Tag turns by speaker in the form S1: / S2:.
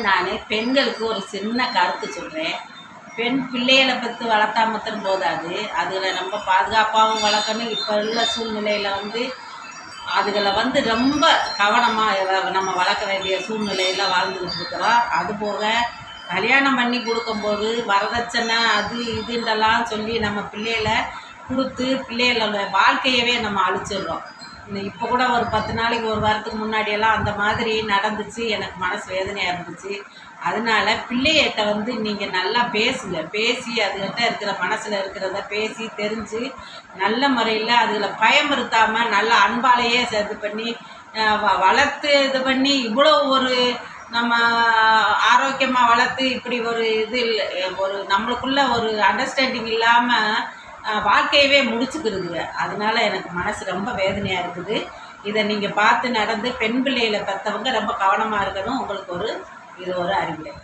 S1: நான் பெண்களுக்கு ஒரு சின்ன கருத்து சொல்கிறேன். பெண் பிள்ளைகளை பெற்று வளர்த்தா மாத்திரம் போதாது, அதுகளை நம்ம பாதுகாப்பாகவும் வளர்க்கணும். இப்போ உள்ள சூழ்நிலையில் அதுகளை ரொம்ப கவனமாக நம்ம வளர்க்க வேண்டிய சூழ்நிலையில் வாழ்ந்துக்கிட்டு இருக்கிறோம். அதுபோக கல்யாணம் பண்ணி கொடுக்கும்போது வரதட்சணை அது இதுன்றெல்லாம் சொல்லி நம்ம பிள்ளைகளை கொடுத்து பிள்ளைகளோட வாழ்க்கையவே நம்ம அழிச்சிடுறோம். இப்போ கூட ஒரு 10 நாளைக்கு ஒரு வாரத்துக்கு முன்னாடியெல்லாம் அந்த மாதிரி நடந்துச்சு. எனக்கு மனசு வேதனையாக இருந்துச்சு. அதனால பிள்ளைகிட்ட நீங்கள் நல்லா பேசுங்க. பேசி அதுகிட்ட இருக்கிற மனசில் இருக்கிறத பேசி தெரிஞ்சு நல்ல முறையில் அதுகளை பயமுறுத்தாமல் நல்ல அன்பாலேயே இது பண்ணி வளர்த்து இது பண்ணி இவ்வளோ ஒரு நம்ம ஆரோக்கியமாக வளர்த்து இப்படி ஒரு இது இல்லை, ஒரு நம்மளுக்குள்ள ஒரு அண்டர்ஸ்டாண்டிங் இல்லாமல் வாழ்க்கையவே முடிச்சுக்கிருதுங்க. அதனால எனக்கு மனசு ரொம்ப வேதனையாக இருக்குது. இதை நீங்கள் பார்த்து நடந்து பெண் பிள்ளைகளை பெற்றவங்க ரொம்ப கவனமாக இருக்கணும். உங்களுக்கு இது ஒரு அறிவுரை.